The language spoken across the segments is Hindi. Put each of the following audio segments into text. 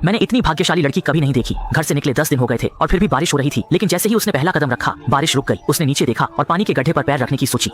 मैंने इतनी भाग्यशाली लड़की कभी नहीं देखी। घर से निकले 10 दिन हो गए थे और फिर भी बारिश हो रही थी, लेकिन जैसे ही उसने पहला कदम रखा बारिश रुक गई। उसने नीचे देखा और पानी के गड्ढे पर पैर रखने की सोची।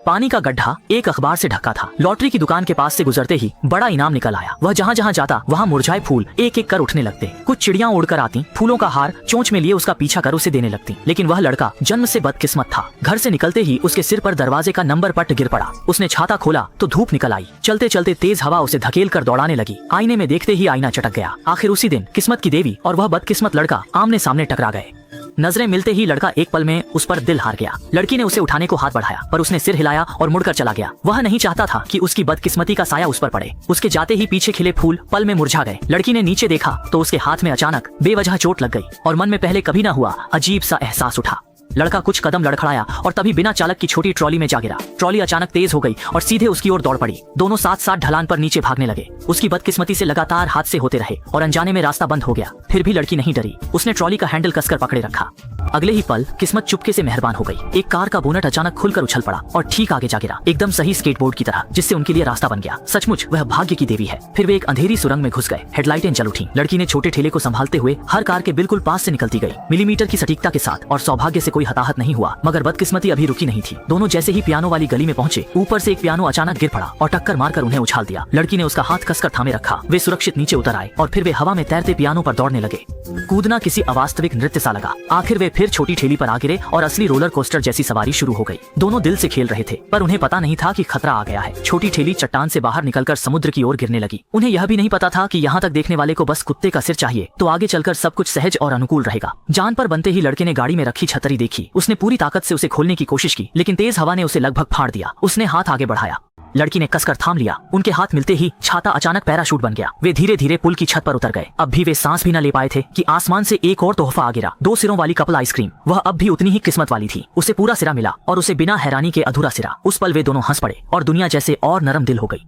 पानी का गड्ढा एक अखबार से ढका था। लॉटरी की दुकान के पास से गुजरते ही बड़ा इनाम निकल आया। वह जहाँ जहाँ जाता वहाँ मुरझाए फूल एक एक कर उठने लगते। कुछ चिड़ियाँ उड़कर आती, फूलों का हार चोंच में लिए उसका पीछा कर उसे देने लगती। लेकिन वह लड़का जन्म से बदकिस्मत था। घर से निकलते ही उसके सिर पर दरवाजे का नंबर पट गिर पड़ा। उसने छाता खोला तो धूप निकल आई। चलते चलते तेज हवा उसे धकेल कर दौड़ाने लगी। आईने में देखते ही आईना चटक गया। आखिर उसी दिन किस्मत की देवी और वह बदकिस्मत लड़का आमने सामने टकरा गए। नजरें मिलते ही लड़का एक पल में उस पर दिल हार गया। लड़की ने उसे उठाने को हाथ बढ़ाया पर उसने सिर हिलाया और मुड़कर चला गया। वह नहीं चाहता था कि उसकी बदकिस्मती का साया उस पर पड़े। उसके जाते ही पीछे खिले फूल पल में मुरझा गए। लड़की ने नीचे देखा तो उसके हाथ में अचानक बेवजह चोट लग गई और मन में पहले कभी ना हुआ अजीब सा एहसास उठा। लड़का कुछ कदम लड़खड़ाया और तभी बिना चालक की छोटी ट्रॉली में जा गिरा। ट्रॉली अचानक तेज हो गई और सीधे उसकी ओर दौड़ पड़ी। दोनों साथ साथ ढलान पर नीचे भागने लगे। उसकी बदकिस्मती से लगातार हादसे होते रहे और अनजाने में रास्ता बंद हो गया। फिर भी लड़की नहीं डरी। उसने ट्रॉली का हैंडल कसकर पकड़े रखा। अगले ही पल किस्मत चुपके से मेहरबान हो गई। एक कार का बोनट अचानक खुलकर उछल पड़ा और ठीक आगे जा गिरा, एकदम सही स्केटबोर्ड की तरह, जिससे उनके लिए रास्ता बन गया। सचमुच वह भाग्य की देवी है। फिर वे एक अंधेरी सुरंग में घुस गए। हेडलाइटें जल उठी। लड़की ने छोटे ठेले को संभालते हुए हर कार के बिल्कुल पास से निकलती गई, मिलीमीटर की सटीकता के साथ। और सौभाग्य से कोई हताहत नहीं हुआ, मगर बदकिस्मती अभी रुकी नहीं थी। दोनों जैसे ही पियानो वाली गली में पहुंचे, ऊपर से एक पियानो अचानक गिर पड़ा और टक्कर मारकर उन्हें उछाल दिया। लड़की ने उसका हाथ कसकर थामे रखा। वे सुरक्षित नीचे उतर आए और फिर वे हवा में तैरते पियानो पर दौड़ने लगे। कूदना किसी अवास्तविक नृत्य सा लगा। आखिर वे फिर छोटी ठेली पर आ गिरे और असली रोलर कोस्टर जैसी सवारी शुरू हो गई। दोनों दिल से खेल रहे थे पर उन्हें पता नहीं था कि खतरा आ गया है। छोटी ठेली चट्टान से बाहर निकलकर समुद्र की ओर गिरने लगी। उन्हें यह भी नहीं पता था कि यहाँ तक देखने वाले को बस कुत्ते का सिर चाहिए तो आगे चलकर सब कुछ सहज और अनुकूल रहेगा। जान पर बनते ही लड़के ने गाड़ी में रखी छतरी देखी। उसने पूरी ताकत से उसे खोलने की कोशिश की, लेकिन तेज हवा ने उसे लगभग फाड़ दिया। उसने हाथ आगे बढ़ाया। लड़की ने कसकर थाम लिया। उनके हाथ मिलते ही छाता अचानक पैराशूट बन गया। वे धीरे धीरे पुल की छत पर उतर गए। अब भी वे सांस भी न ले पाए थे कि आसमान से एक और तोहफा आ गिरा। 2 सिरों वाली कपल आइसक्रीम। वह अब भी उतनी ही किस्मत वाली थी। उसे पूरा सिरा मिला और उसे बिना हैरानी के अधूरा सिरा। उस पल वे दोनों हंस पड़े और दुनिया जैसे और नरम दिल हो गई।